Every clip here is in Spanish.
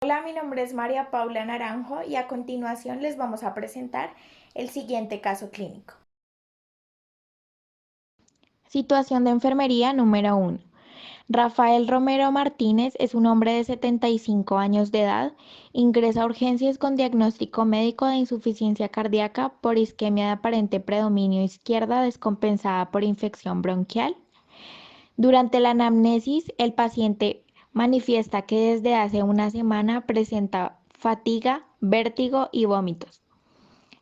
Hola, mi nombre es María Paula Naranjo y a continuación les vamos a presentar el siguiente caso clínico. Situación de enfermería número 1. Rafael Romero Martínez es un hombre de 75 años de edad, ingresa a urgencias con diagnóstico médico de insuficiencia cardíaca por isquemia de aparente predominio izquierda descompensada por infección bronquial. Durante la anamnesis, el paciente manifiesta que desde hace una semana presenta fatiga, vértigo y vómitos.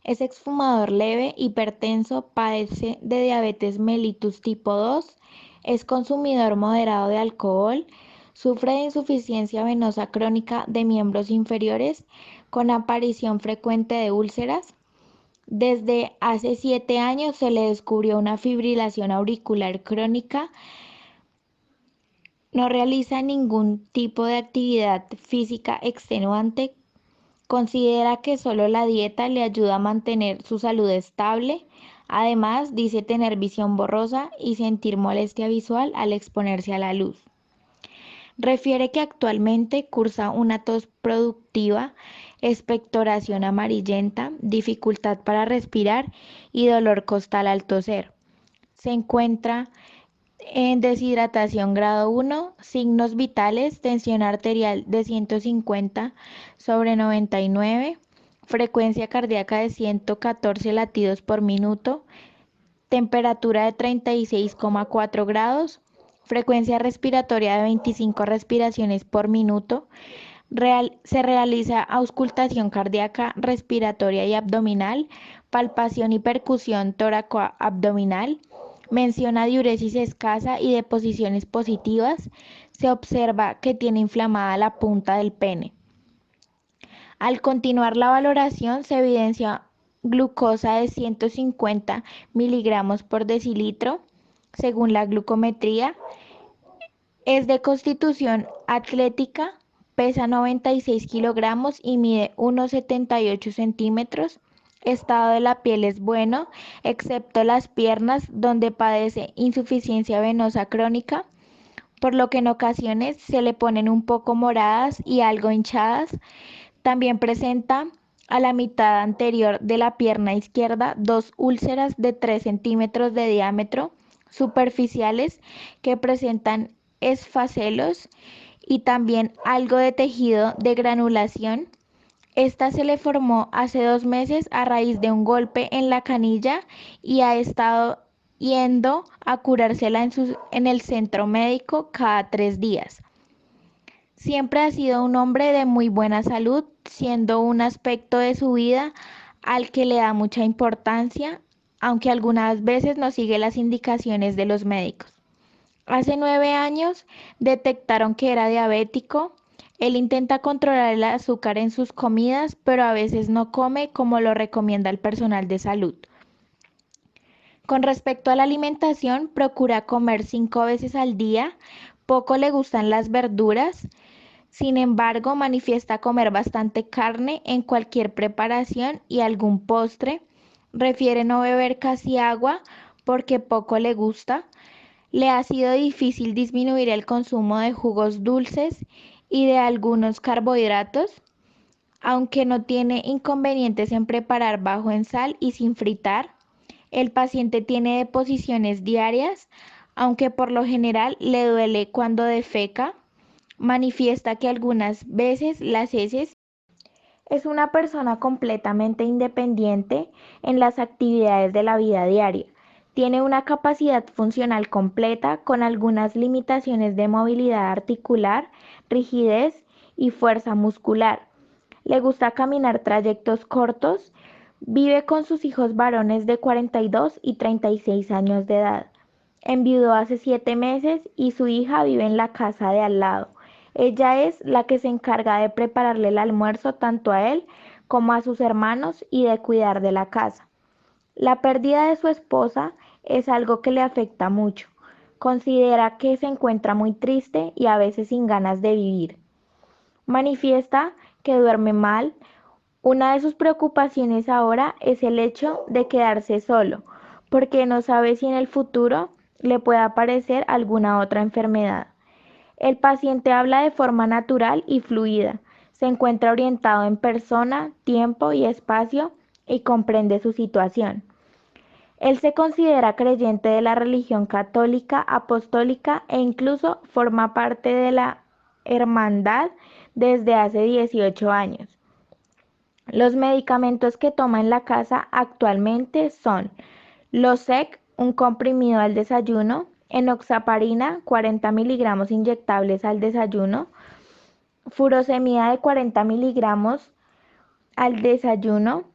Es exfumador leve, hipertenso, padece de diabetes mellitus tipo 2, es consumidor moderado de alcohol, sufre de insuficiencia venosa crónica de miembros inferiores con aparición frecuente de úlceras. Desde hace 7 años se le descubrió una fibrilación auricular crónica. No realiza ningún tipo de actividad física extenuante. Considera que solo la dieta le ayuda a mantener su salud estable. Además, dice tener visión borrosa y sentir molestia visual al exponerse a la luz. Refiere que actualmente cursa una tos productiva, expectoración amarillenta, dificultad para respirar y dolor costal al toser. Se encuentra en deshidratación grado 1, signos vitales, tensión arterial de 150/99, frecuencia cardíaca de 114 latidos por minuto, temperatura de 36,4 grados, frecuencia respiratoria de 25 respiraciones por minuto. Se realiza auscultación cardíaca, respiratoria y abdominal, palpación y percusión tóraco-abdominal. Menciona diuresis escasa y deposiciones positivas. Se observa que tiene inflamada la punta del pene. Al continuar la valoración se evidencia glucosa de 150 miligramos por decilitro según la glucometría. Es de constitución atlética, pesa 96 kilogramos y mide 1,78 centímetros. Estado de la piel es bueno, excepto las piernas, donde padece insuficiencia venosa crónica, por lo que en ocasiones se le ponen un poco moradas y algo hinchadas. También presenta a la mitad anterior de la pierna izquierda dos úlceras de 3 centímetros de diámetro superficiales que presentan esfacelos y también algo de tejido de granulación. Esta se le formó hace 2 meses a raíz de un golpe en la canilla y ha estado yendo a curársela en el centro médico cada 3 días. Siempre ha sido un hombre de muy buena salud, siendo un aspecto de su vida al que le da mucha importancia, aunque algunas veces no sigue las indicaciones de los médicos. Hace 9 años detectaron que era diabético. Él intenta controlar el azúcar en sus comidas, pero a veces no come como lo recomienda el personal de salud. Con respecto a la alimentación, procura comer 5 veces al día. Poco le gustan las verduras. Sin embargo, manifiesta comer bastante carne en cualquier preparación y algún postre. Refiere no beber casi agua porque poco le gusta. Le ha sido difícil disminuir el consumo de jugos dulces y de algunos carbohidratos, aunque no tiene inconvenientes en preparar bajo en sal y sin fritar. El paciente tiene deposiciones diarias, aunque por lo general le duele cuando defeca. Manifiesta que algunas veces las heces. Es una persona completamente independiente en las actividades de la vida diaria. Tiene una capacidad funcional completa con algunas limitaciones de movilidad articular, rigidez y fuerza muscular. Le gusta caminar trayectos cortos. Vive con sus hijos varones de 42 y 36 años de edad. Enviudó hace 7 meses y su hija vive en la casa de al lado. Ella es la que se encarga de prepararle el almuerzo tanto a él como a sus hermanos y de cuidar de la casa. La pérdida de su esposa es algo que le afecta mucho. Considera que se encuentra muy triste y a veces sin ganas de vivir. Manifiesta que duerme mal. Una de sus preocupaciones ahora es el hecho de quedarse solo, porque no sabe si en el futuro le pueda aparecer alguna otra enfermedad. El paciente habla de forma natural y fluida. Se encuentra orientado en persona, tiempo y espacio y comprende su situación. Él se considera creyente de la religión católica, apostólica e incluso forma parte de la hermandad desde hace 18 años. Los medicamentos que toma en la casa actualmente son Losec, un comprimido al desayuno, enoxaparina, 40 miligramos inyectables al desayuno, furosemida de 40 miligramos al desayuno,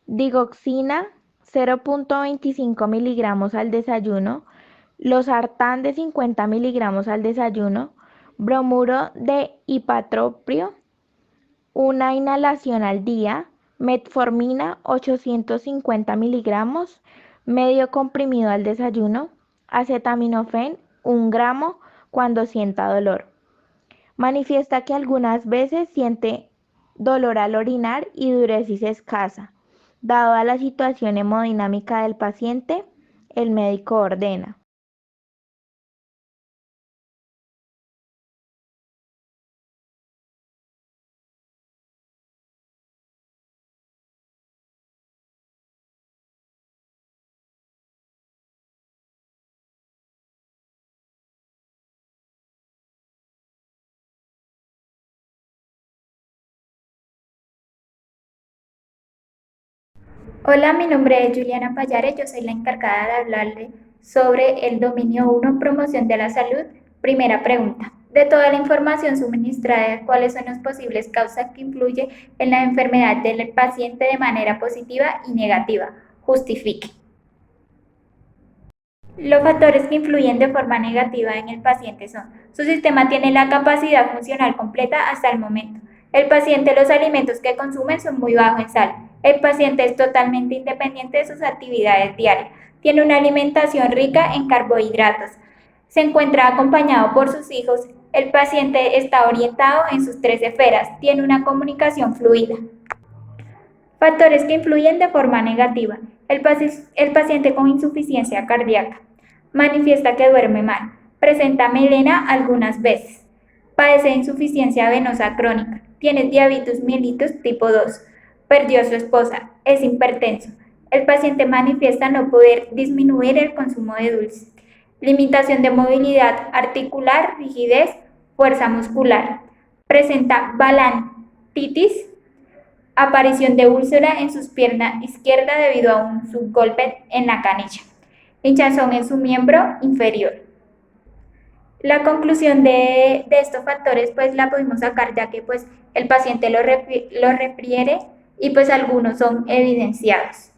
digoxina 0.25 miligramos al desayuno, losartán de 50 miligramos al desayuno, bromuro de hipatropio, una inhalación al día, metformina 850 miligramos, medio comprimido al desayuno, acetaminofén 1 gramo cuando sienta dolor. Manifiesta que algunas veces siente dolor al orinar y diuresis escasa. Dado a la situación hemodinámica del paciente, el médico ordena. Hola, mi nombre es Juliana Payares, yo soy la encargada de hablarle sobre el dominio 1, promoción de la salud. Primera pregunta. De toda la información suministrada, ¿cuáles son las posibles causas que influyen en la enfermedad del paciente de manera positiva y negativa? Justifique. Los factores que influyen de forma negativa en el paciente son: su sistema tiene la capacidad funcional completa hasta el momento. El paciente, los alimentos que consume son muy bajos en sal. El paciente es totalmente independiente de sus actividades diarias. Tiene una alimentación rica en carbohidratos. Se encuentra acompañado por sus hijos. El paciente está orientado en sus tres esferas. Tiene una comunicación fluida. Factores que influyen de forma negativa. El paciente con insuficiencia cardíaca manifiesta que duerme mal, presenta melena algunas veces, padece de insuficiencia venosa crónica, tiene diabetes mellitus tipo 2, perdió a su esposa, es hipertenso. El paciente manifiesta no poder disminuir el consumo de dulces, limitación de movilidad articular, rigidez, fuerza muscular, presenta balantitis, aparición de úlcera en sus piernas izquierda debido a un subgolpe en la canilla, hinchazón en su miembro inferior. La conclusión de estos factores pues la pudimos sacar ya que pues el paciente lo refiere y pues algunos son evidenciados.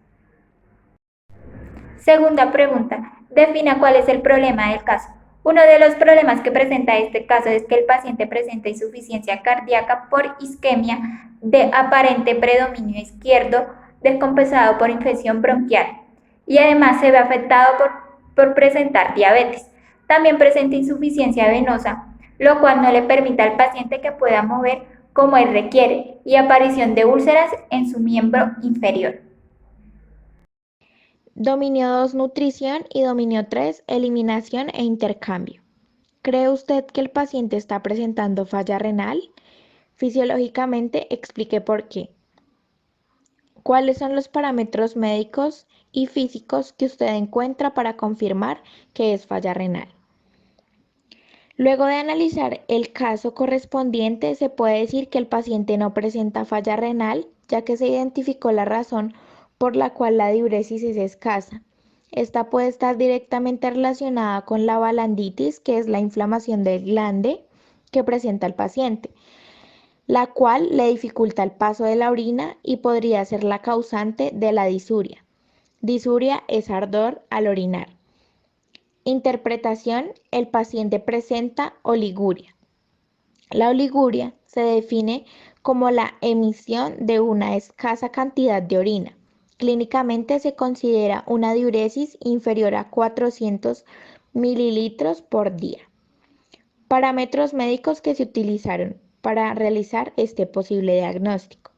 Segunda pregunta, defina cuál es el problema del caso. Uno de los problemas que presenta este caso es que el paciente presenta insuficiencia cardíaca por isquemia de aparente predominio izquierdo descompensado por infección bronquial y además se ve afectado por presentar diabetes. También presenta insuficiencia venosa, lo cual no le permite al paciente que pueda mover como él requiere y aparición de úlceras en su miembro inferior. Dominio 2, nutrición y dominio 3, eliminación e intercambio. ¿Cree usted que el paciente está presentando falla renal? Fisiológicamente, explique por qué. ¿Cuáles son los parámetros médicos y físicos que usted encuentra para confirmar que es falla renal? Luego de analizar el caso correspondiente, se puede decir que el paciente no presenta falla renal, ya que se identificó la razón por la cual la diuresis es escasa. Esta puede estar directamente relacionada con la balanditis, que es la inflamación del glande que presenta el paciente, la cual le dificulta el paso de la orina y podría ser la causante de la disuria. Disuria es ardor al orinar. Interpretación: el paciente presenta oliguria. La oliguria se define como la emisión de una escasa cantidad de orina. Clínicamente se considera una diuresis inferior a 400 mililitros por día. Parámetros médicos que se utilizaron para realizar este posible diagnóstico.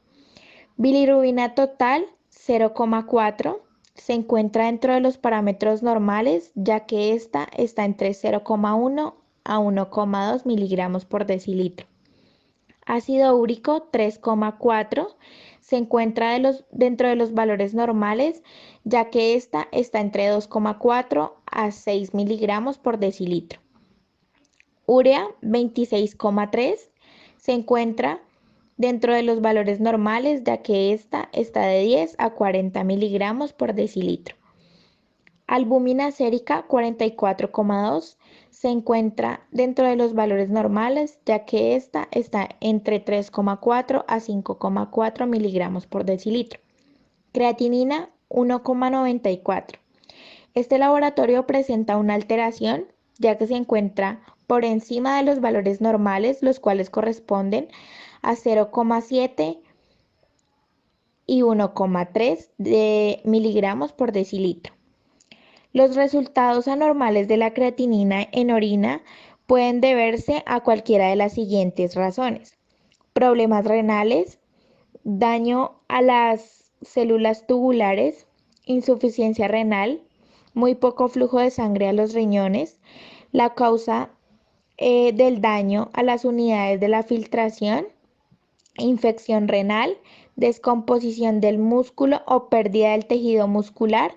Bilirrubina total 0,4. Se encuentra dentro de los parámetros normales, ya que esta está entre 0,1 a 1,2 miligramos por decilitro. Ácido úrico 3,4 se encuentra dentro de los valores normales, ya que esta está entre 2,4 a 6 miligramos por decilitro. Urea 26,3 se encuentra dentro de los valores normales, ya que esta está de 10 a 40 miligramos por decilitro. Albúmina sérica 44,2 se encuentra dentro de los valores normales, ya que esta está entre 3,4 a 5,4 miligramos por decilitro. Creatinina 1,94. Este laboratorio presenta una alteración, ya que se encuentra por encima de los valores normales, los cuales corresponden a 0,7 y 1,3 de miligramos por decilitro. Los resultados anormales de la creatinina en orina pueden deberse a cualquiera de las siguientes razones: problemas renales, daño a las células tubulares, insuficiencia renal, muy poco flujo de sangre a los riñones, la causa del daño a las unidades de la filtración, infección renal, descomposición del músculo o pérdida del tejido muscular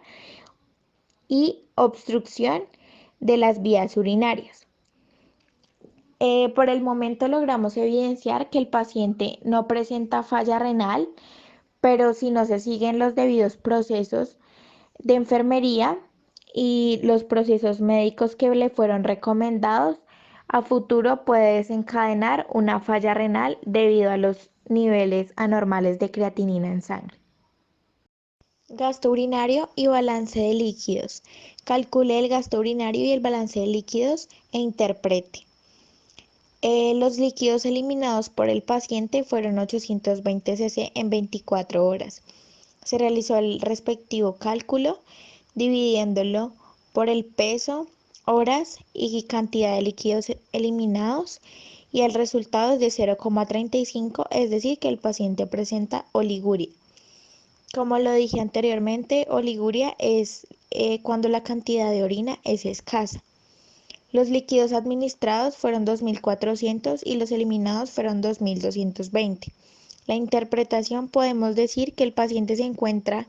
y obstrucción de las vías urinarias. Por el momento logramos evidenciar que el paciente no presenta falla renal, pero si no se siguen los debidos procesos de enfermería y los procesos médicos que le fueron recomendados, a futuro puede desencadenar una falla renal debido a los niveles anormales de creatinina en sangre. Gasto urinario y balance de líquidos. Calcule el gasto urinario y el balance de líquidos e interprete. Los líquidos eliminados por el paciente fueron 820 cc en 24 horas. Se realizó el respectivo cálculo dividiéndolo por el peso, horas y cantidad de líquidos eliminados, y el resultado es de 0,35, es decir, que el paciente presenta oliguria. Como lo dije anteriormente, oliguria es cuando la cantidad de orina es escasa. Los líquidos administrados fueron 2.400 y los eliminados fueron 2.220. La interpretación: podemos decir que el paciente se encuentra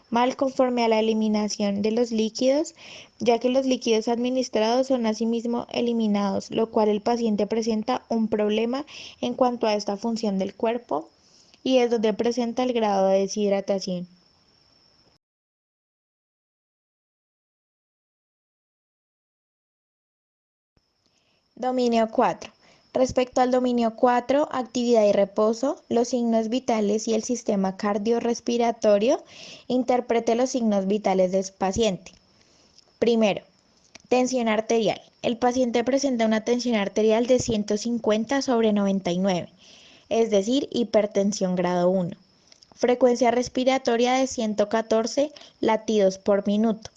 mal conforme a la eliminación de los líquidos, ya que los líquidos administrados son asimismo eliminados, lo cual el paciente presenta un problema en cuanto a esta función del cuerpo y es donde presenta el grado de deshidratación. Dominio 4. Respecto al dominio 4, actividad y reposo, los signos vitales y el sistema cardiorrespiratorio, interprete los signos vitales del paciente. Primero, tensión arterial. El paciente presenta una tensión arterial de 150/99, es decir, hipertensión grado 1. Frecuencia respiratoria de 114 latidos por minuto.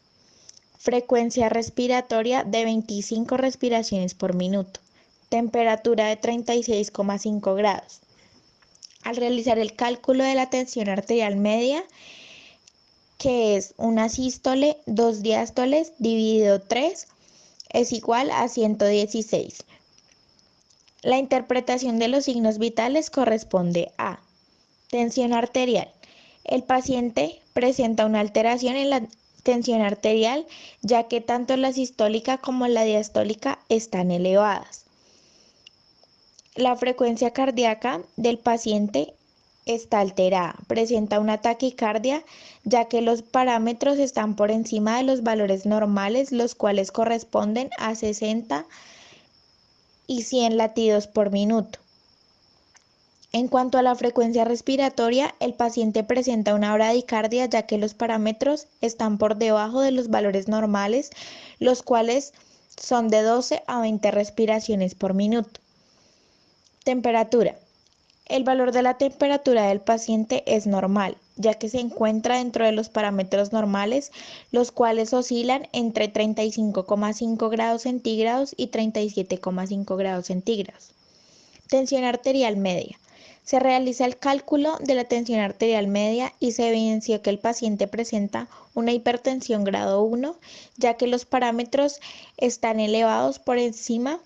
Frecuencia respiratoria de 25 respiraciones por minuto. Temperatura de 36,5 grados. Al realizar el cálculo de la tensión arterial media, que es una sístole, 2 diástoles dividido 3, es igual a 116. La interpretación de los signos vitales corresponde a: tensión arterial. El paciente presenta una alteración en la tensión arterial, ya que tanto la sistólica como la diastólica están elevadas. La frecuencia cardíaca del paciente está alterada, presenta una taquicardia, ya que los parámetros están por encima de los valores normales, los cuales corresponden a 60 y 100 latidos por minuto. En cuanto a la frecuencia respiratoria, el paciente presenta una bradicardia, ya que los parámetros están por debajo de los valores normales, los cuales son de 12 a 20 respiraciones por minuto. Temperatura. El valor de la temperatura del paciente es normal, ya que se encuentra dentro de los parámetros normales, los cuales oscilan entre 35,5 grados centígrados y 37,5 grados centígrados. Tensión arterial media. Se realiza el cálculo de la tensión arterial media y se evidenció que el paciente presenta una hipertensión grado 1, ya que los parámetros están elevados por encima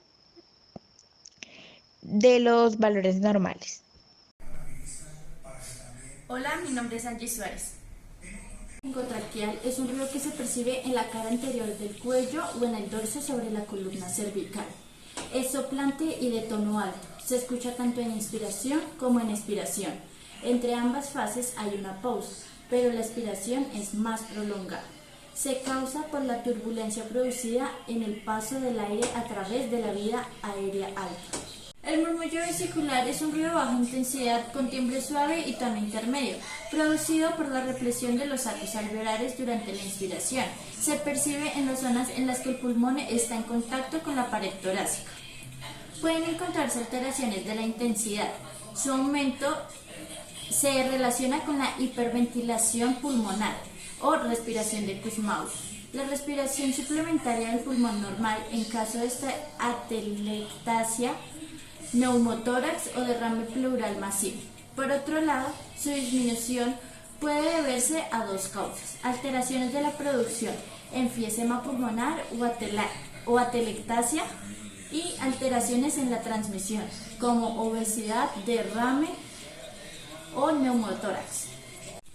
de los valores normales. Hola, mi nombre es Angie Suárez. Laringotraqueal es un ruido que se percibe en la cara anterior del cuello o en el dorso sobre la columna cervical. Es soplante y de tono alto. Se escucha tanto en inspiración como en expiración. Entre ambas fases hay una pausa, pero la expiración es más prolongada. Se causa por la turbulencia producida en el paso del aire a través de la vía aérea alta. El murmullo vesicular es un ruido de baja intensidad con timbre suave y tono intermedio, producido por la represión de los sacos alveolares durante la inspiración. Se percibe en las zonas en las que el pulmón está en contacto con la pared torácica. Pueden encontrarse alteraciones de la intensidad. Su aumento se relaciona con la hiperventilación pulmonar o respiración de Kussmaul. La respiración suplementaria del pulmón normal en caso de esta atelectasia, neumotórax o derrame pleural masivo. Por otro lado, su disminución puede deberse a dos causas: alteraciones de la producción, enfisema pulmonar o atelectasia, y alteraciones en la transmisión, como obesidad, derrame o neumotórax.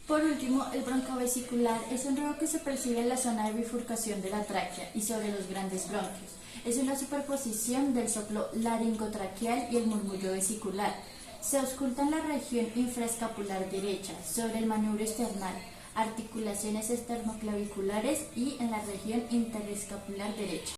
Por último, el broncovesicular es un ruido que se percibe en la zona de bifurcación de la tráquea y sobre los grandes bronquios. Es una superposición del soplo laringotraqueal y el murmullo vesicular. Se ausculta en la región infraescapular derecha, sobre el manubrio esternal, articulaciones esternoclaviculares y en la región interescapular derecha.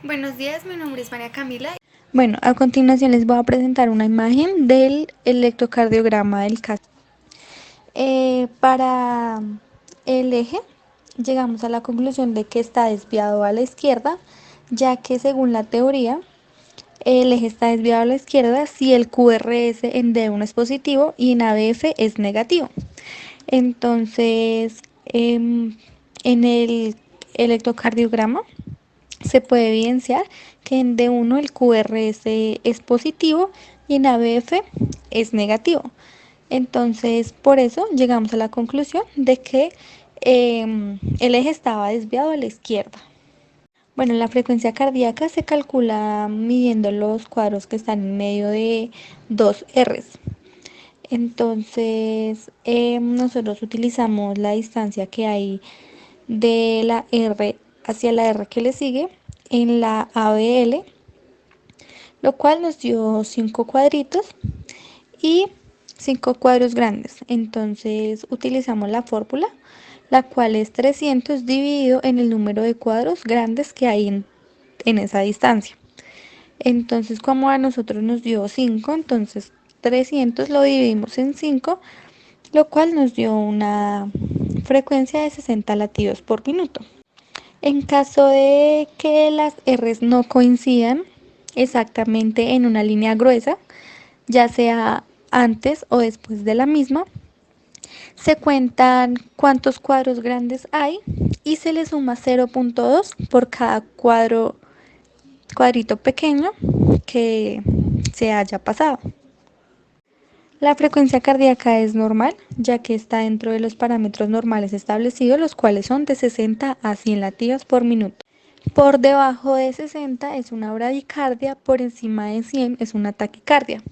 Buenos días, mi nombre es María Camila. Bueno, a continuación les voy a presentar una imagen del electrocardiograma del caso. Para el eje, llegamos a la conclusión de que está desviado a la izquierda, ya que según la teoría, el eje está desviado a la izquierda si el QRS en D1 es positivo y en ABF es negativo. Entonces, en el electrocardiograma se puede evidenciar que en D1 el QRS es positivo y en ABF es negativo. Entonces, por eso llegamos a la conclusión de que el eje estaba desviado a la izquierda. Bueno, la frecuencia cardíaca se calcula midiendo los cuadros que están en medio de dos Rs. Entonces, nosotros utilizamos la distancia que hay de la R hacia la R que le sigue en la ABL, lo cual nos dio 5 cuadritos y 5 cuadros grandes. Entonces utilizamos la fórmula, la cual es 300 dividido en el número de cuadros grandes que hay en esa distancia. Entonces, como a nosotros nos dio 5, entonces 300 lo dividimos en 5, lo cual nos dio una frecuencia de 60 latidos por minuto. En caso de que las R's no coincidan exactamente en una línea gruesa, ya sea antes o después de la misma, se cuentan cuántos cuadros grandes hay y se le suma 0.2 por cada cuadrito pequeño que se haya pasado. La frecuencia cardíaca es normal, ya que está dentro de los parámetros normales establecidos, los cuales son de 60 a 100 latidos por minuto. Por debajo de 60 es una bradicardia, por encima de 100 es una taquicardia.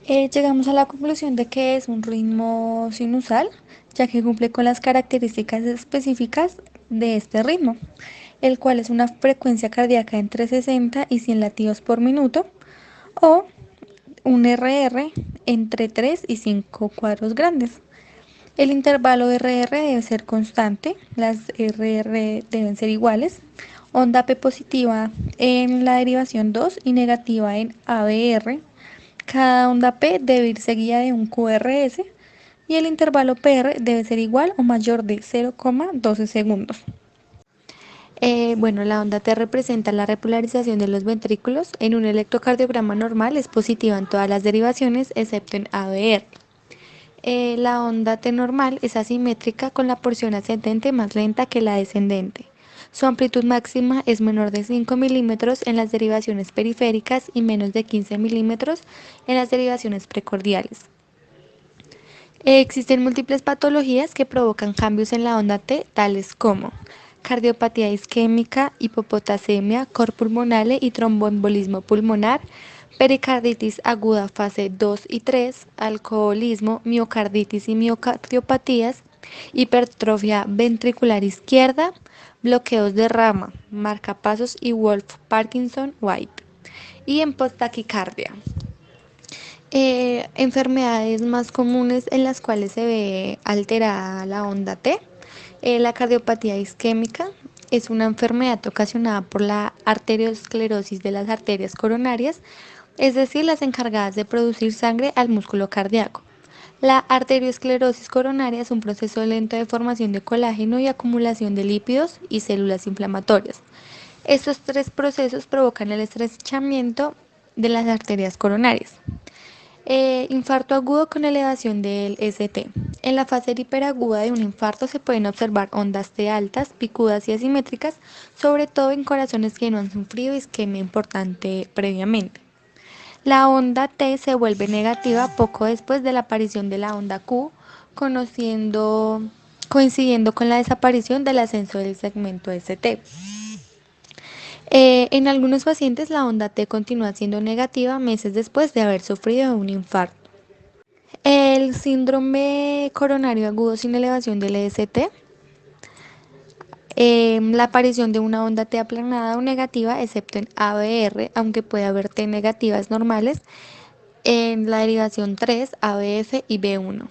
Llegamos a la conclusión de que es un ritmo sinusal, ya que cumple con las características específicas de este ritmo, el cual es una frecuencia cardíaca entre 60 y 100 latidos por minuto, o un RR entre 3 y 5 cuadros grandes. El intervalo RR debe ser constante, las RR deben ser iguales, onda P positiva en la derivación 2 y negativa en ABR. Cada onda P debe ir seguida de un QRS y el intervalo PR debe ser igual o mayor de 0,12 segundos. Bueno, la onda T representa la repolarización de los ventrículos. En un electrocardiograma normal es positiva en todas las derivaciones excepto en ABR. La onda T normal es asimétrica con la porción ascendente más lenta que la descendente. Su amplitud máxima es menor de 5 milímetros en las derivaciones periféricas y menos de 15 milímetros en las derivaciones precordiales. Existen múltiples patologías que provocan cambios en la onda T, tales como cardiopatía isquémica, hipopotasemia, cor pulmonale y tromboembolismo pulmonar, pericarditis aguda fase 2 y 3, alcoholismo, miocarditis y miocardiopatías, hipertrofia ventricular izquierda, bloqueos de rama, marcapasos y Wolff-Parkinson-White, y en posttaquicardia. Enfermedades más comunes en las cuales se ve alterada la onda T. La cardiopatía isquémica es una enfermedad ocasionada por la arteriosclerosis de las arterias coronarias, es decir, las encargadas de producir sangre al músculo cardíaco. La arteriosclerosis coronaria es un proceso lento de formación de colágeno y acumulación de lípidos y células inflamatorias. Estos tres procesos provocan el estrechamiento de las arterias coronarias. Infarto agudo con elevación del ST. En la fase hiperaguda de un infarto se pueden observar ondas T altas, picudas y asimétricas, sobre todo en corazones que no han sufrido isquemia importante previamente. La onda T se vuelve negativa poco después de la aparición de la onda Q, coincidiendo con la desaparición del ascenso del segmento ST. En algunos pacientes la onda T continúa siendo negativa meses después de haber sufrido un infarto. El síndrome coronario agudo sin elevación del EST, la aparición de una onda T aplanada o negativa, excepto en ABR, aunque puede haber T negativas normales en la derivación 3, ABF y B1.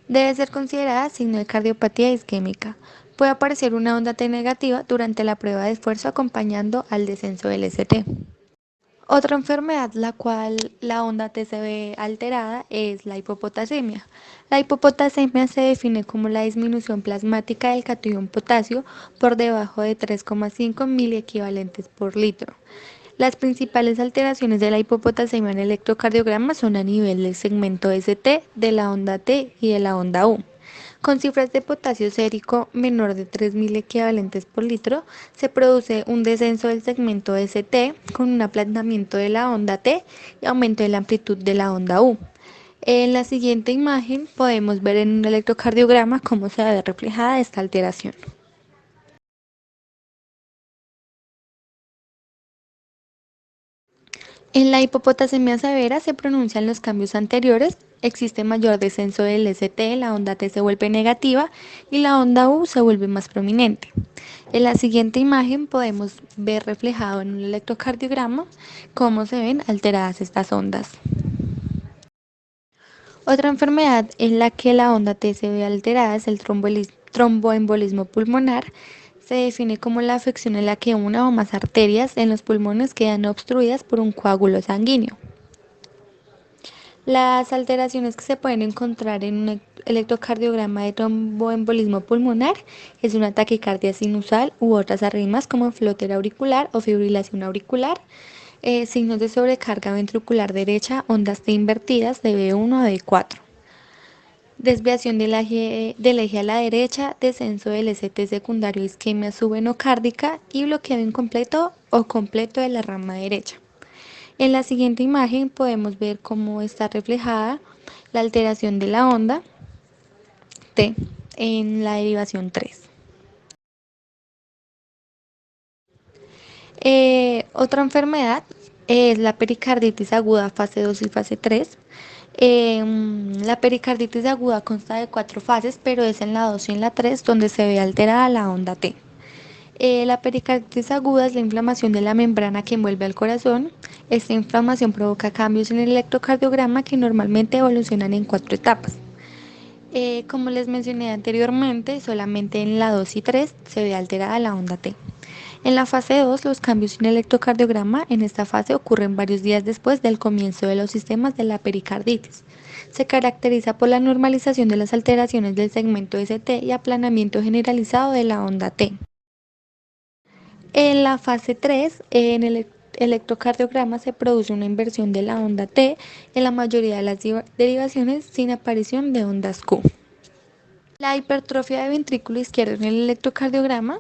Debe ser considerada signo de cardiopatía isquémica. Puede aparecer una onda T negativa durante la prueba de esfuerzo acompañando al descenso del ST. Otra enfermedad la cual la onda T se ve alterada es la hipopotasemia. La hipopotasemia se define como la disminución plasmática del catión potasio por debajo de 3,5 miliequivalentes por litro. Las principales alteraciones de la hipopotasemia en el electrocardiograma son a nivel del segmento ST, de la onda T y de la onda U. Con cifras de potasio sérico menor de 3.000 equivalentes por litro, se produce un descenso del segmento ST con un aplanamiento de la onda T y aumento de la amplitud de la onda U. En la siguiente imagen podemos ver en un electrocardiograma cómo se ve reflejada esta alteración. En la hipopotasemia severa se pronuncian los cambios anteriores, existe mayor descenso del ST, la onda T se vuelve negativa y la onda U se vuelve más prominente. En la siguiente imagen podemos ver reflejado en un electrocardiograma cómo se ven alteradas estas ondas. Otra enfermedad en la que la onda T se ve alterada es el tromboembolismo pulmonar. Se define como la afección en la que una o más arterias en los pulmones quedan obstruidas por un coágulo sanguíneo. Las alteraciones que se pueden encontrar en un electrocardiograma de tromboembolismo pulmonar es una taquicardia sinusal u otras arritmias como flóter auricular o fibrilación auricular, signos de sobrecarga ventricular derecha, ondas T invertidas de B1 a B4. Desviación del eje a la derecha, descenso del ST secundario, isquemia subenocárdica y bloqueo incompleto o completo de la rama derecha. En la siguiente imagen podemos ver cómo está reflejada la alteración de la onda T en la derivación 3. Otra enfermedad es la pericarditis aguda fase 2 y fase 3. La pericarditis aguda consta de 4 fases, pero es en la 2 y en la 3 donde se ve alterada la onda T. La pericarditis aguda es la inflamación de la membrana que envuelve al corazón. Esta inflamación provoca cambios en el electrocardiograma que normalmente evolucionan en 4 etapas. Como les mencioné anteriormente, solamente en la 2 y 3 se ve alterada la onda T. En la fase 2, los cambios en el electrocardiograma en esta fase ocurren varios días después del comienzo de los sistemas de la pericarditis. Se caracteriza por la normalización de las alteraciones del segmento ST y aplanamiento generalizado de la onda T. En la fase 3, en el electrocardiograma se produce una inversión de la onda T en la mayoría de las derivaciones sin aparición de ondas Q. La hipertrofia de ventrículo izquierdo en el electrocardiograma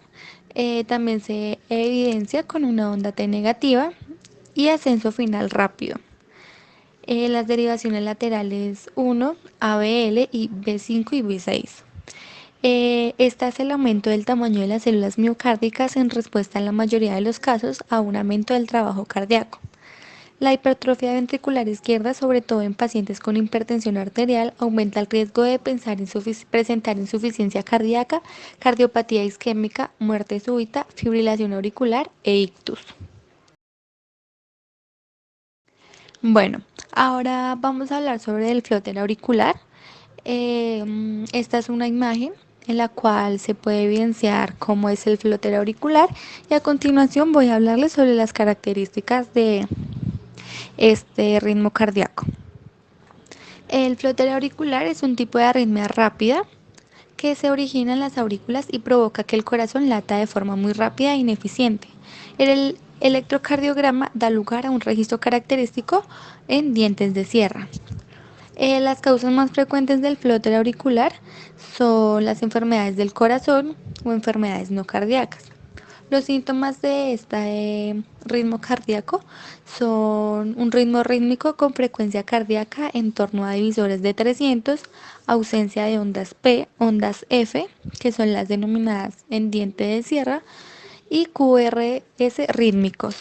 también se evidencia con una onda T negativa y ascenso final rápido. Las derivaciones laterales 1, ABL y B5 y B6. Este es el aumento del tamaño de las células miocárdicas en respuesta en la mayoría de los casos a un aumento del trabajo cardíaco. La hipertrofia ventricular izquierda, sobre todo en pacientes con hipertensión arterial, aumenta el riesgo de presentar insuficiencia cardíaca, cardiopatía isquémica, muerte súbita, fibrilación auricular e ictus. Bueno, ahora vamos a hablar sobre el flóter auricular. Esta es una imagen en la cual se puede evidenciar cómo es el flóter auricular y a continuación voy a hablarles sobre las características de este ritmo cardíaco. El flóter auricular es un tipo de arritmia rápida que se origina en las aurículas y provoca que el corazón lata de forma muy rápida e ineficiente. El electrocardiograma da lugar a un registro característico en dientes de sierra. Las causas más frecuentes del flóter auricular son las enfermedades del corazón o enfermedades no cardíacas. Los síntomas de este ritmo cardíaco son un ritmo rítmico con frecuencia cardíaca en torno a divisores de 300, ausencia de ondas P, ondas F, que son las denominadas en diente de sierra, y QRS rítmicos.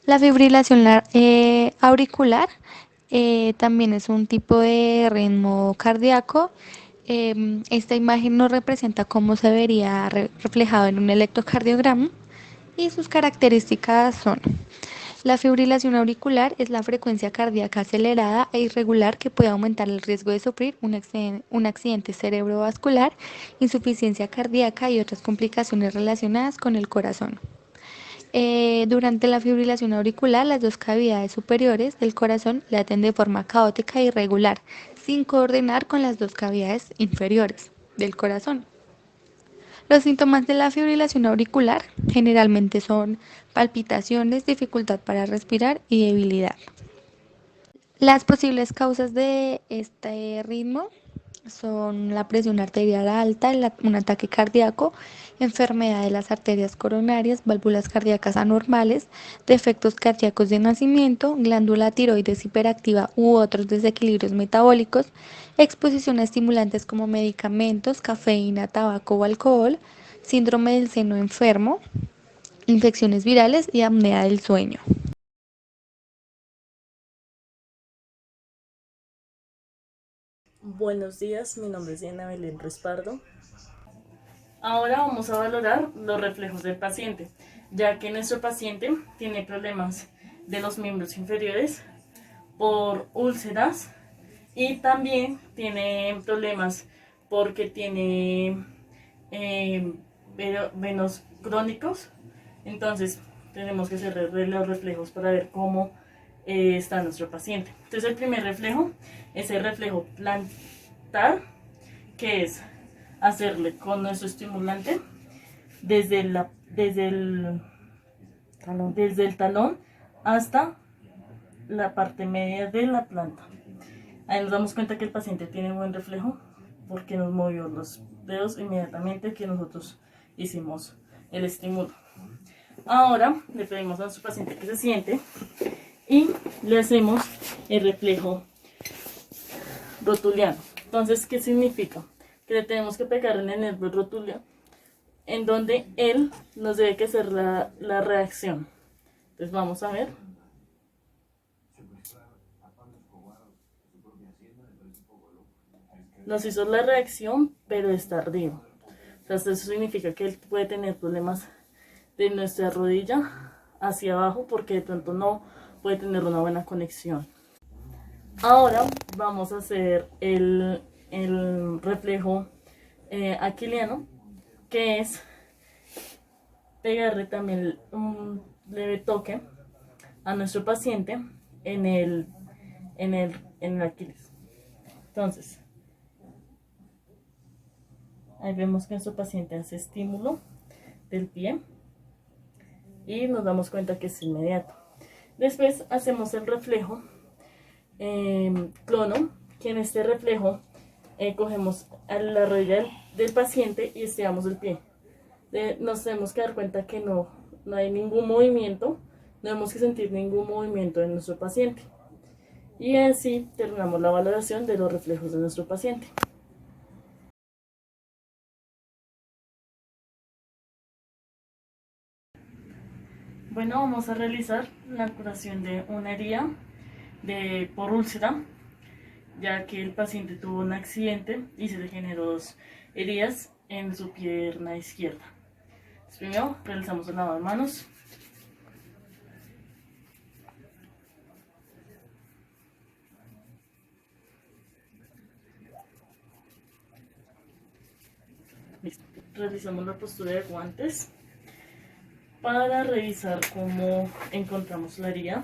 La fibrilación auricular también es un tipo de ritmo cardíaco. Esta imagen nos representa cómo se vería reflejado en un electrocardiograma y sus características son: la fibrilación auricular es la frecuencia cardíaca acelerada e irregular que puede aumentar el riesgo de sufrir un accidente cerebrovascular, insuficiencia cardíaca y otras complicaciones relacionadas con el corazón. Durante la fibrilación auricular, las dos cavidades superiores del corazón laten de forma caótica e irregular, sin coordinar con las dos cavidades inferiores del corazón. Los síntomas de la fibrilación auricular generalmente son palpitaciones, dificultad para respirar y debilidad. Las posibles causas de este ritmo son la presión arterial alta, un ataque cardíaco, enfermedad de las arterias coronarias, válvulas cardíacas anormales, defectos cardíacos de nacimiento, glándula tiroides hiperactiva u otros desequilibrios metabólicos, exposición a estimulantes como medicamentos, cafeína, tabaco o alcohol, síndrome del seno enfermo, infecciones virales y apnea del sueño. Buenos días, mi nombre es Diana Belén Respardo. Ahora vamos a valorar los reflejos del paciente, ya que nuestro paciente tiene problemas de los miembros inferiores por úlceras y también tiene problemas porque tiene venos crónicos. Entonces tenemos que hacer los reflejos para ver cómo está nuestro paciente. Entonces el primer reflejo es el reflejo plantar, que es hacerle con nuestro estimulante desde el talón hasta la parte media de la planta. Ahí nos damos cuenta que el paciente tiene buen reflejo porque nos movió los dedos inmediatamente que nosotros hicimos el estímulo. Ahora le pedimos a nuestro paciente que se siente y le hacemos el reflejo rotuliano. Entonces, ¿qué significa? Que le tenemos que pegar en el nervio rotulio, en donde él nos debe que hacer la reacción. Entonces vamos a ver. Nos hizo la reacción, pero es tardío. O sea, eso significa que él puede tener problemas de nuestra rodilla hacia abajo porque de pronto no puede tener una buena conexión. Ahora vamos a hacer el reflejo aquiliano, que es pegarle también un leve toque a nuestro paciente en el Aquiles. Entonces, ahí vemos que nuestro paciente hace estímulo del pie y nos damos cuenta que es inmediato. Después hacemos el reflejo clono, que en este reflejo cogemos a la rodilla del paciente y estiramos el pie. Nos tenemos que dar cuenta que no hay ningún movimiento, no tenemos que sentir ningún movimiento en nuestro paciente. Y así terminamos la valoración de los reflejos de nuestro paciente. Bueno, vamos a realizar la curación de una herida por úlcera, ya que el paciente tuvo un accidente y se le generó 2 heridas en su pierna izquierda. Entonces, primero realizamos el lavado de manos. Listo. Realizamos la postura de guantes para revisar cómo encontramos la herida.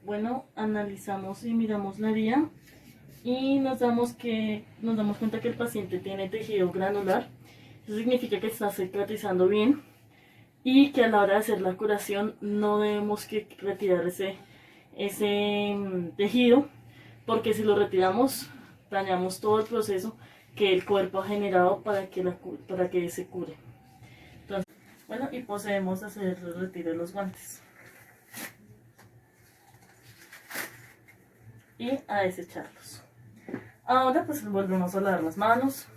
Bueno, analizamos y miramos la herida y nos damos cuenta que el paciente tiene tejido granular. Eso significa que está cicatrizando bien y que a la hora de hacer la curación no debemos que retirar ese tejido, porque si lo retiramos dañamos todo el proceso que el cuerpo ha generado para que se cure. Entonces, bueno, y procedemos a hacer el retiro de los guantes y a desecharlos. Ahora pues volvemos a lavar las manos.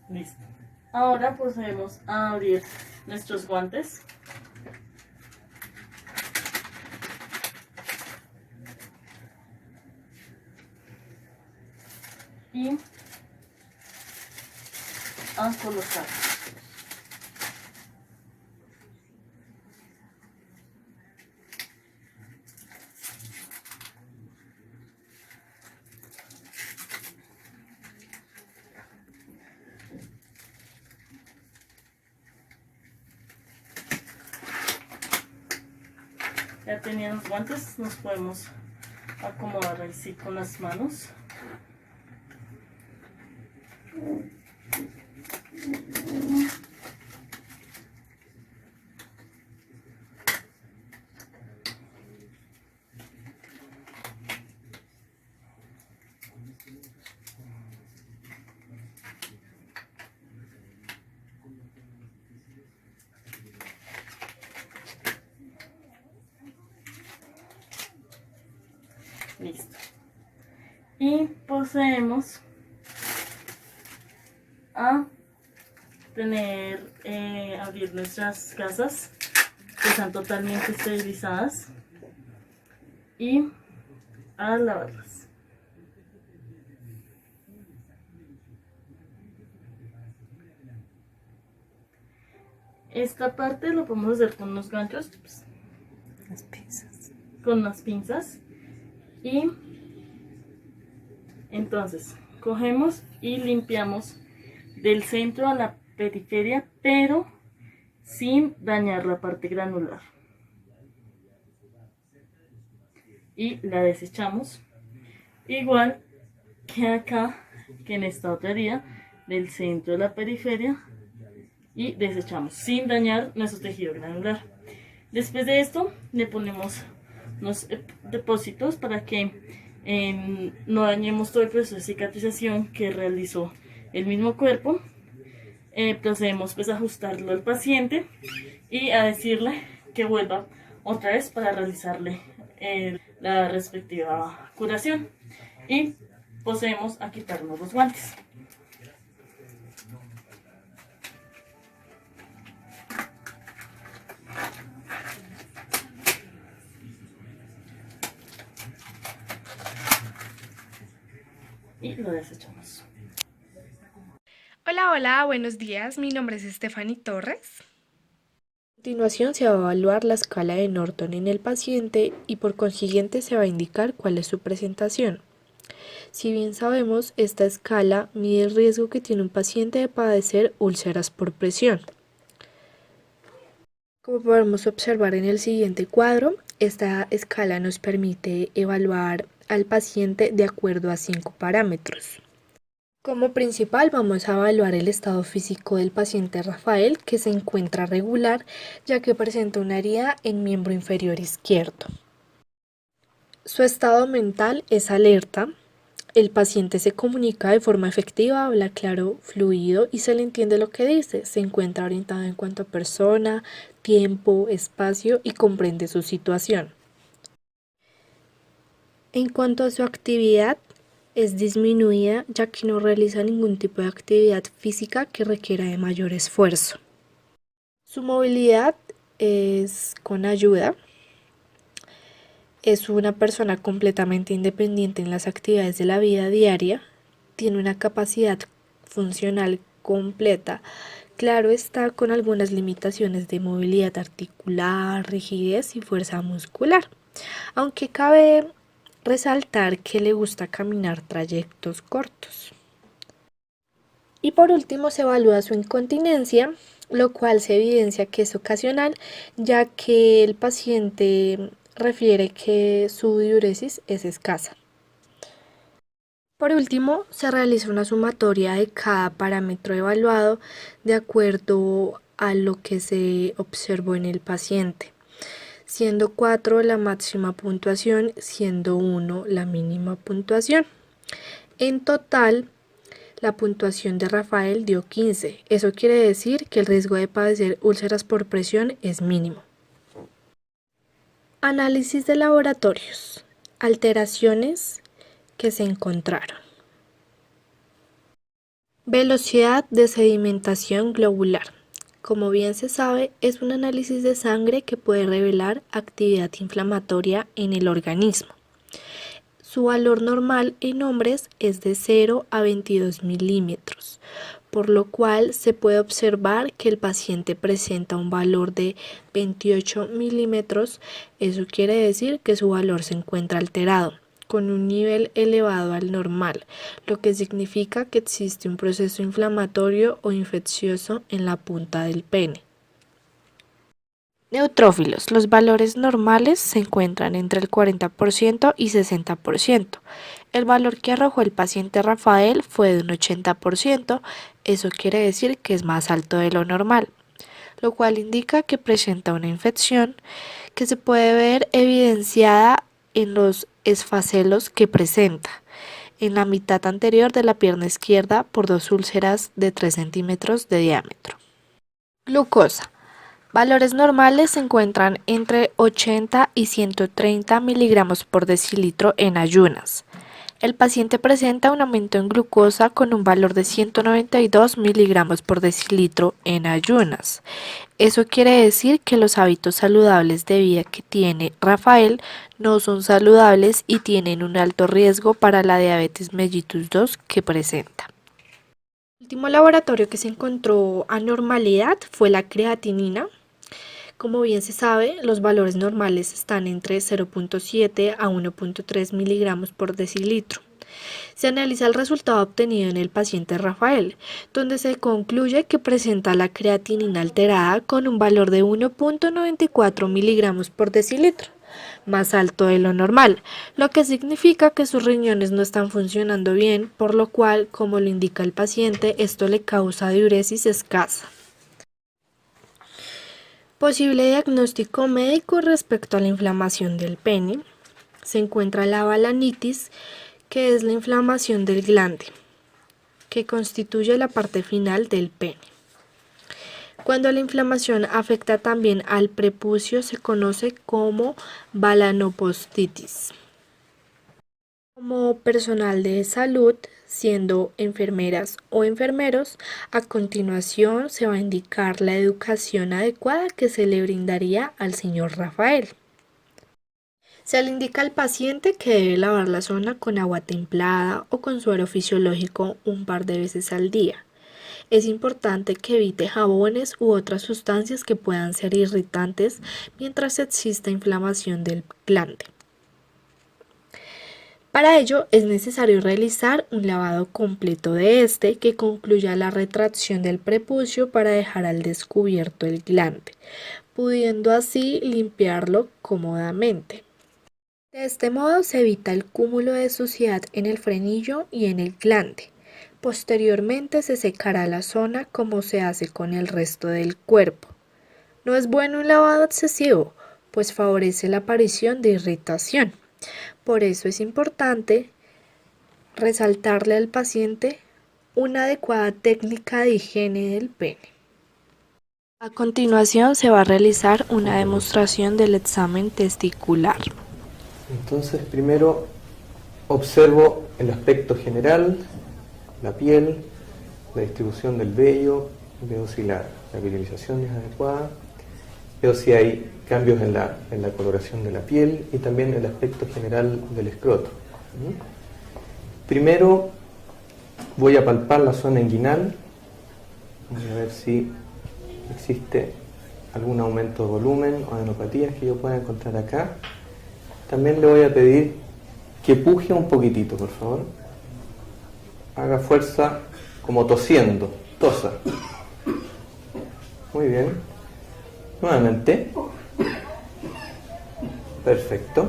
Listo. Ahora procedemos a abrir nuestros guantes. Y a colocar. Ya teniendo los guantes, nos podemos acomodar así con las manos. Listo. Y procedemos a abrir nuestras gasas, que están totalmente esterilizadas, y a lavarlas. Esta parte lo podemos hacer con unos ganchos, pues, con unas pinzas. Y entonces cogemos y limpiamos del centro a la periferia, pero sin dañar la parte granular. Y la desechamos, igual que acá, que en esta otra herida, del centro a la periferia, y desechamos sin dañar nuestro tejido granular. Después de esto le ponemos unos depósitos para que no dañemos todo el proceso de cicatrización que realizó el mismo cuerpo, procedemos pues a ajustarlo al paciente y a decirle que vuelva otra vez para realizarle la respectiva curación, y procedemos a quitarnos los guantes. Y lo desechamos. Hola, buenos días. Mi nombre es Stephanie Torres. A continuación se va a evaluar la escala de Norton en el paciente y por consiguiente se va a indicar cuál es su presentación. Si bien sabemos, esta escala mide el riesgo que tiene un paciente de padecer úlceras por presión. Como podemos observar en el siguiente cuadro, esta escala nos permite evaluar al paciente de acuerdo a 5 parámetros. Como principal vamos a evaluar el estado físico del paciente Rafael, que se encuentra regular ya que presenta una herida en miembro inferior izquierdo. Su estado mental es alerta. El paciente se comunica de forma efectiva, habla claro, fluido y se le entiende lo que dice. Se encuentra orientado en cuanto a persona, tiempo, espacio y comprende su situación. En cuanto a su actividad, es disminuida ya que no realiza ningún tipo de actividad física que requiera de mayor esfuerzo. Su movilidad es con ayuda. Es una persona completamente independiente en las actividades de la vida diaria. Tiene una capacidad funcional completa. Claro está, con algunas limitaciones de movilidad articular, rigidez y fuerza muscular. Aunque cabe resaltar que le gusta caminar trayectos cortos. Y por último se evalúa su incontinencia, lo cual se evidencia que es ocasional, ya que el paciente refiere que su diuresis es escasa. Por último, se realiza una sumatoria de cada parámetro evaluado de acuerdo a lo que se observó en el paciente, siendo 4 la máxima puntuación, siendo 1 la mínima puntuación. En total, la puntuación de Rafael dio 15. Eso quiere decir que el riesgo de padecer úlceras por presión es mínimo. Análisis de laboratorios. Alteraciones que se encontraron. Velocidad de sedimentación globular. Como bien se sabe, es un análisis de sangre que puede revelar actividad inflamatoria en el organismo. Su valor normal en hombres es de 0 a 22 milímetros, por lo cual se puede observar que el paciente presenta un valor de 28 milímetros. Eso quiere decir que su valor se encuentra alterado, con un nivel elevado al normal, lo que significa que existe un proceso inflamatorio o infeccioso en la punta del pene. Neutrófilos. Los valores normales se encuentran entre el 40% y 60%. El valor que arrojó el paciente Rafael fue de un 80%, eso quiere decir que es más alto de lo normal, lo cual indica que presenta una infección que se puede ver evidenciada en los esfacelos que presenta en la mitad anterior de la pierna izquierda por 2 úlceras de 3 centímetros de diámetro. Glucosa. Valores normales se encuentran entre 80 y 130 miligramos por decilitro en ayunas. El paciente presenta un aumento en glucosa con un valor de 192 miligramos por decilitro en ayunas. Eso quiere decir que los hábitos saludables de vida que tiene Rafael no son saludables y tienen un alto riesgo para la diabetes mellitus 2 que presenta. El último laboratorio que se encontró anormalidad fue la creatinina. Como bien se sabe, los valores normales están entre 0.7 a 1.3 miligramos por decilitro. Se analiza el resultado obtenido en el paciente Rafael, donde se concluye que presenta la creatinina alterada con un valor de 1.94 miligramos por decilitro, más alto de lo normal, lo que significa que sus riñones no están funcionando bien, por lo cual, como lo indica el paciente, esto le causa diuresis escasa. Posible diagnóstico médico respecto a la inflamación del pene. Se encuentra la balanitis, que es la inflamación del glande, que constituye la parte final del pene. Cuando la inflamación afecta también al prepucio, se conoce como balanopostitis. Como personal de salud, siendo enfermeras o enfermeros, a continuación se va a indicar la educación adecuada que se le brindaría al señor Rafael. Se le indica al paciente que debe lavar la zona con agua templada o con suero fisiológico un par de veces al día. Es importante que evite jabones u otras sustancias que puedan ser irritantes mientras exista inflamación del glande. Para ello es necesario realizar un lavado completo de este que concluya la retracción del prepucio para dejar al descubierto el glande, pudiendo así limpiarlo cómodamente. De este modo se evita el cúmulo de suciedad en el frenillo y en el glande. Posteriormente se secará la zona como se hace con el resto del cuerpo. No es bueno un lavado excesivo, pues favorece la aparición de irritación. Por eso es importante resaltarle al paciente una adecuada técnica de higiene del pene. A continuación se va a realizar una demostración del examen testicular. Entonces primero observo el aspecto general, la piel, la distribución del vello, veo si la virilización es adecuada, veo si hay cambios en la coloración de la piel y también el aspecto general del escroto. Primero voy a palpar la zona inguinal, voy a ver si existe algún aumento de volumen o adenopatías que yo pueda encontrar acá. También le voy a pedir que puje un poquitito, por favor. Haga fuerza como tosiendo, tosa. Muy bien. Nuevamente. Perfecto.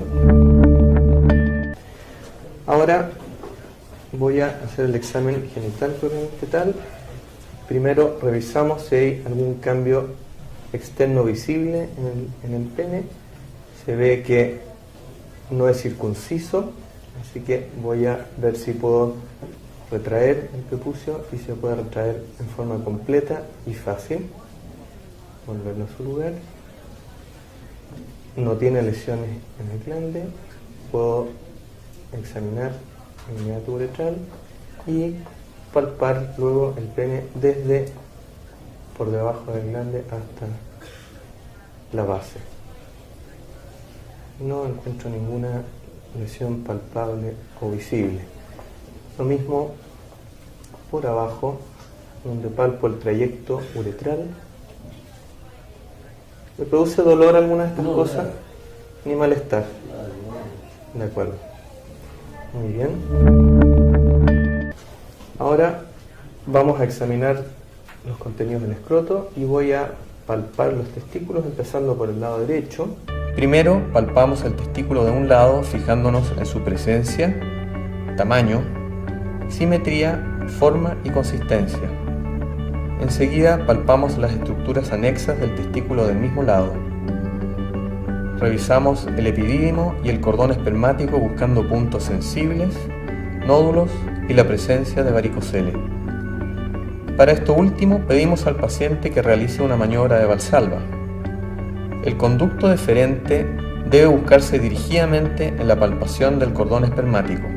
Ahora voy a hacer el examen genital fetal. Primero revisamos si hay algún cambio externo visible en el pene. Se ve que no es circunciso, así que voy a ver si puedo retraer el prepucio y se puede retraer en forma completa y fácil. Volverlo a su lugar. No tiene lesiones en el glande. Puedo examinar el meato uretral y palpar luego el pene desde por debajo del glande hasta la base. No encuentro ninguna lesión palpable o visible. Lo mismo por abajo, donde palpo el trayecto uretral. ¿Me produce dolor alguna de estas cosas? Ni malestar. De acuerdo. Muy bien. Ahora vamos a examinar los contenidos del escroto y voy a palpar los testículos empezando por el lado derecho. Primero palpamos el testículo de un lado fijándonos en su presencia, tamaño, simetría, forma y consistencia. Enseguida palpamos las estructuras anexas del testículo del mismo lado. Revisamos el epidídimo y el cordón espermático buscando puntos sensibles, nódulos y la presencia de varicocele. Para esto último pedimos al paciente que realice una maniobra de Valsalva. El conducto deferente debe buscarse dirigidamente en la palpación del cordón espermático.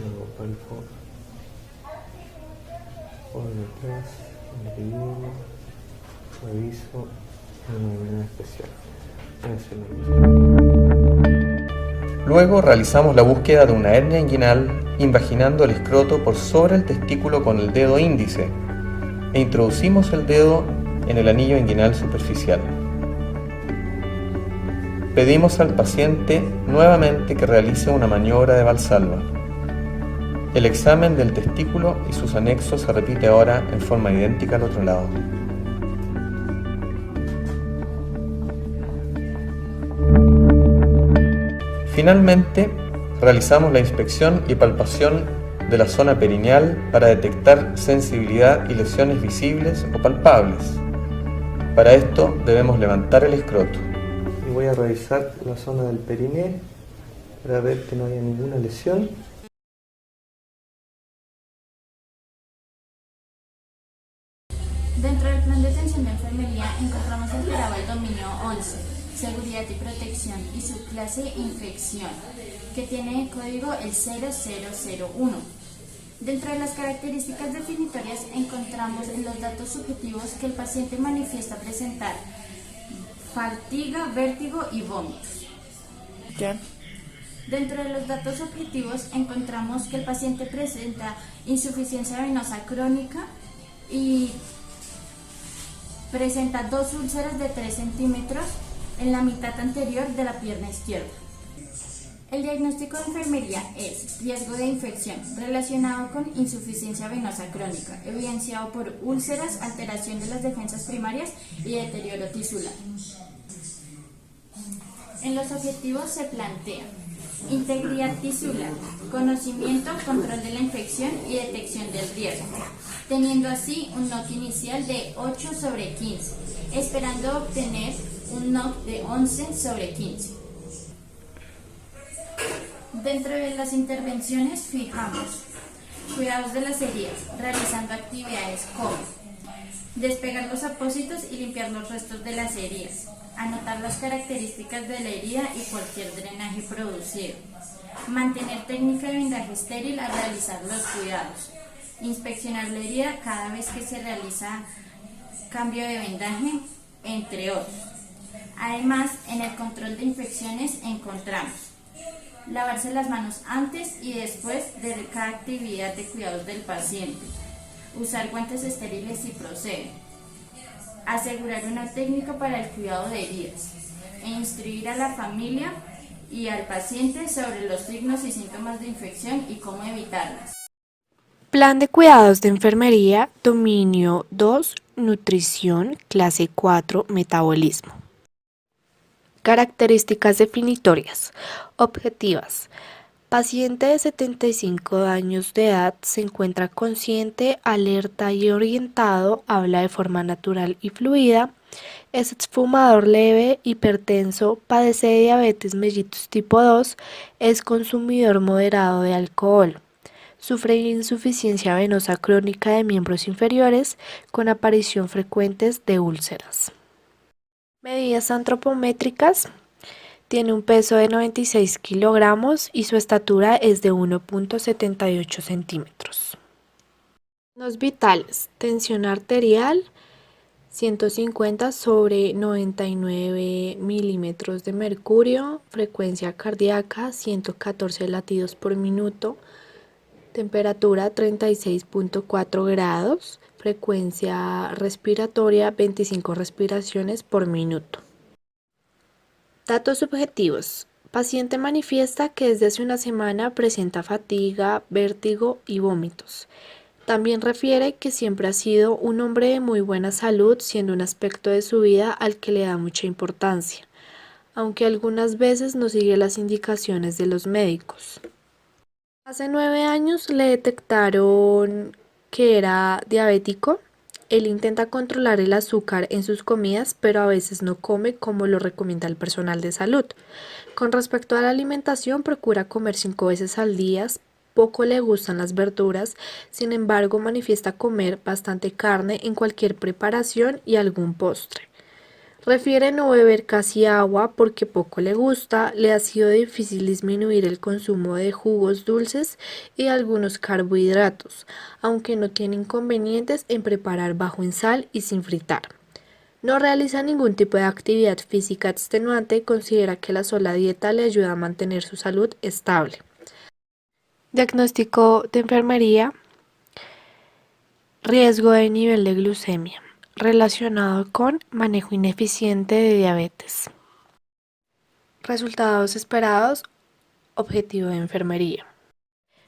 Luego palpo por detrás, el epidídimo, reviso una manera especial. Luego realizamos la búsqueda de una hernia inguinal invaginando el escroto por sobre el testículo con el dedo índice e introducimos el dedo en el anillo inguinal superficial. Pedimos al paciente nuevamente que realice una maniobra de Valsalva. El examen del testículo y sus anexos se repite ahora en forma idéntica al otro lado. Finalmente, realizamos la inspección y palpación de la zona perineal para detectar sensibilidad y lesiones visibles o palpables. Para esto debemos levantar el escroto. Y voy a revisar la zona del periné para ver que no haya ninguna lesión. Dentro del plan de atención de enfermería encontramos el Perabal dominio 11, seguridad y protección, y su clase infección, que tiene código el 0001. Dentro de las características definitorias encontramos en los datos subjetivos que el paciente manifiesta presentar fatiga, vértigo y vómitos. Dentro de los datos objetivos encontramos que el paciente presenta insuficiencia venosa crónica y presenta 2 úlceras de 3 centímetros en la mitad anterior de la pierna izquierda. El diagnóstico de enfermería es riesgo de infección relacionado con insuficiencia venosa crónica, evidenciado por úlceras, alteración de las defensas primarias y deterioro tisular. En los objetivos se plantea integridad tisular, conocimiento, control de la infección y detección del riesgo, teniendo así un NOC inicial de 8/15, esperando obtener un NOC de 11/15. Dentro de las intervenciones fijamos cuidados de las heridas, realizando actividades como despegar los apósitos y limpiar los restos de las heridas, anotar las características de la herida y cualquier drenaje producido, mantener técnica de vendaje estéril al realizar los cuidados, inspeccionar la herida cada vez que se realiza cambio de vendaje, entre otros. Además, en el control de infecciones encontramos lavarse las manos antes y después de cada actividad de cuidados del paciente, usar guantes estériles si procede, asegurar una técnica para el cuidado de heridas e instruir a la familia y al paciente sobre los signos y síntomas de infección y cómo evitarlas. Plan de cuidados de enfermería, dominio 2, nutrición, clase 4, metabolismo. Características definitorias. Objetivas. Paciente de 75 años de edad se encuentra consciente, alerta y orientado, habla de forma natural y fluida, es exfumador leve, hipertenso, padece de diabetes mellitus tipo 2, es consumidor moderado de alcohol. Sufre insuficiencia venosa crónica de miembros inferiores con aparición frecuentes de úlceras. Medidas antropométricas. Tiene un peso de 96 kilogramos y su estatura es de 1.78 centímetros. Signos vitales. Tensión arterial 150/99 milímetros de mercurio. Frecuencia cardíaca 114 latidos por minuto. Temperatura 36.4 grados. Frecuencia respiratoria 25 respiraciones por minuto. Datos subjetivos. Paciente manifiesta que desde hace una semana presenta fatiga, vértigo y vómitos. También refiere que siempre ha sido un hombre de muy buena salud, siendo un aspecto de su vida al que le da mucha importancia, aunque algunas veces no sigue las indicaciones de los médicos. Hace 9 años le detectaron que era diabético. Él intenta controlar el azúcar en sus comidas, pero a veces no come como lo recomienda el personal de salud. Con respecto a la alimentación, procura comer 5 veces al día. Poco le gustan las verduras, sin embargo manifiesta comer bastante carne en cualquier preparación y algún postre. Refiere no beber casi agua porque poco le gusta, le ha sido difícil disminuir el consumo de jugos dulces y algunos carbohidratos, aunque no tiene inconvenientes en preparar bajo en sal y sin fritar. No realiza ningún tipo de actividad física extenuante, considera que la sola dieta le ayuda a mantener su salud estable. Diagnóstico de enfermería. Riesgo de nivel de glucemia relacionado con manejo ineficiente de diabetes. Resultados esperados. Objetivo de enfermería.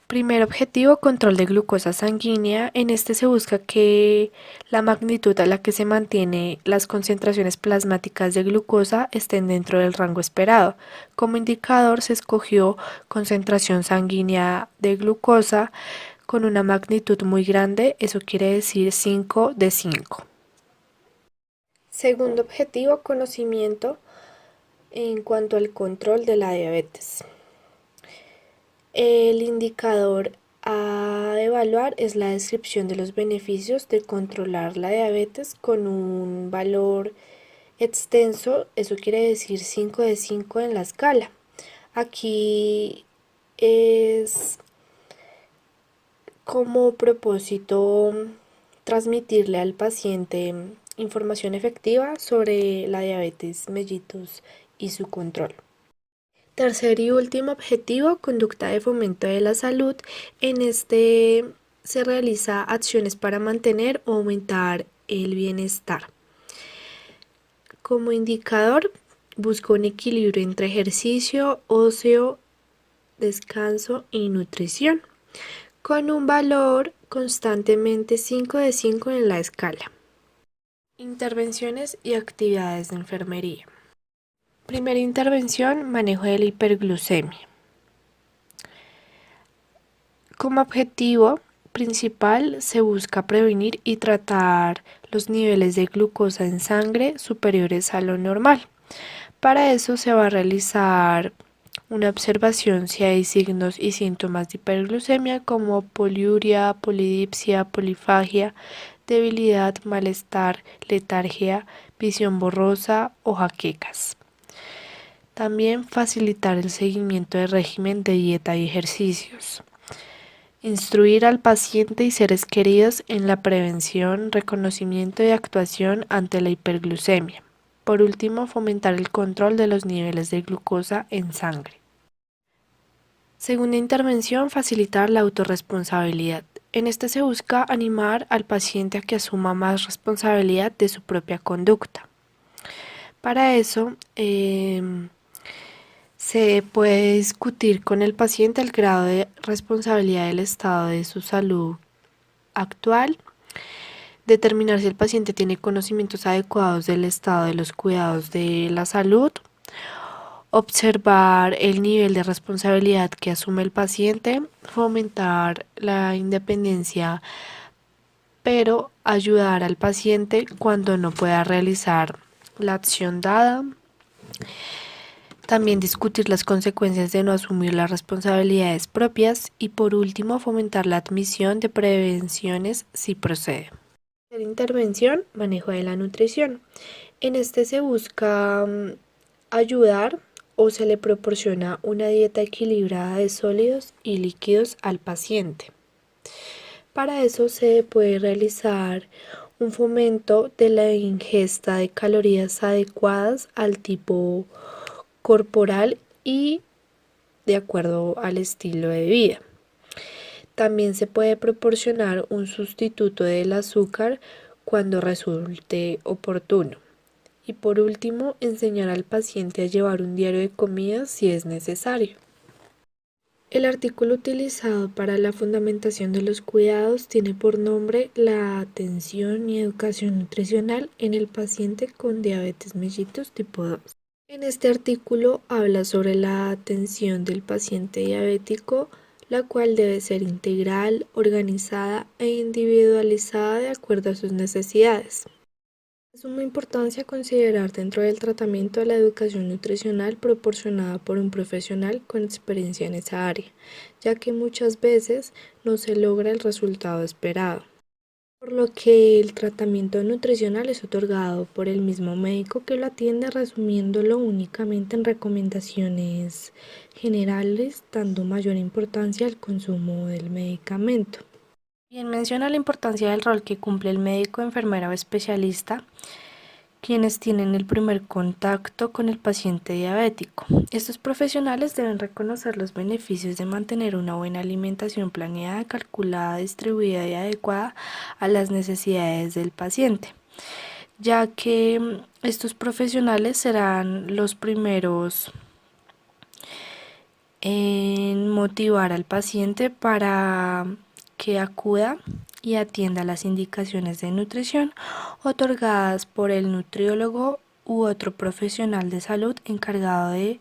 Primer objetivo, control de glucosa sanguínea. En este se busca que la magnitud a la que se mantiene las concentraciones plasmáticas de glucosa estén dentro del rango esperado. Como indicador se escogió concentración sanguínea de glucosa con una magnitud muy grande, eso quiere decir 5 de 5. Segundo objetivo, conocimiento en cuanto al control de la diabetes. El indicador a evaluar es la descripción de los beneficios de controlar la diabetes con un valor extenso, eso quiere decir 5 de 5 en la escala. Aquí es como propósito transmitirle al paciente información efectiva sobre la diabetes mellitus y su control. Tercer y último objetivo, conducta de fomento de la salud. En este se realiza acciones para mantener o aumentar el bienestar. Como indicador, busca un equilibrio entre ejercicio, ocio, descanso y nutrición, con un valor constantemente 5 de 5 en la escala. Intervenciones y actividades de enfermería. Primera intervención, manejo de la hiperglucemia. Como objetivo principal se busca prevenir y tratar los niveles de glucosa en sangre superiores a lo normal. Para eso se va a realizar una observación si hay signos y síntomas de hiperglucemia como poliuria, polidipsia, polifagia, debilidad, malestar, letargia, visión borrosa o jaquecas. También facilitar el seguimiento de régimen de dieta y ejercicios. Instruir al paciente y seres queridos en la prevención, reconocimiento y actuación ante la hiperglucemia. Por último, fomentar el control de los niveles de glucosa en sangre. Segunda intervención, facilitar la autorresponsabilidad. En este se busca animar al paciente a que asuma más responsabilidad de su propia conducta. Para eso, se puede discutir con el paciente el grado de responsabilidad del estado de su salud actual, determinar si el paciente tiene conocimientos adecuados del estado de los cuidados de la salud, observar el nivel de responsabilidad que asume el paciente, fomentar la independencia, pero ayudar al paciente cuando no pueda realizar la acción dada. También discutir las consecuencias de no asumir las responsabilidades propias y por último fomentar la admisión de prevenciones si procede. Tercera intervención, manejo de la nutrición. En este se busca ayudar o se le proporciona una dieta equilibrada de sólidos y líquidos al paciente. Para eso se puede realizar un fomento de la ingesta de calorías adecuadas al tipo corporal y de acuerdo al estilo de vida. También se puede proporcionar un sustituto del azúcar cuando resulte oportuno. Y por último, enseñar al paciente a llevar un diario de comidas si es necesario. El artículo utilizado para la fundamentación de los cuidados tiene por nombre la atención y educación nutricional en el paciente con diabetes mellitus tipo 2. En este artículo habla sobre la atención del paciente diabético, la cual debe ser integral, organizada e individualizada de acuerdo a sus necesidades. Es de suma importancia considerar dentro del tratamiento la educación nutricional proporcionada por un profesional con experiencia en esa área, ya que muchas veces no se logra el resultado esperado. Por lo que el tratamiento nutricional es otorgado por el mismo médico que lo atiende, resumiéndolo únicamente en recomendaciones generales, dando mayor importancia al consumo del medicamento. Bien, menciona la importancia del rol que cumple el médico, enfermera o especialista, quienes tienen el primer contacto con el paciente diabético. Estos profesionales deben reconocer los beneficios de mantener una buena alimentación planeada, calculada, distribuida y adecuada a las necesidades del paciente, ya que estos profesionales serán los primeros en motivar al paciente para que acuda y atienda las indicaciones de nutrición otorgadas por el nutriólogo u otro profesional de salud encargado de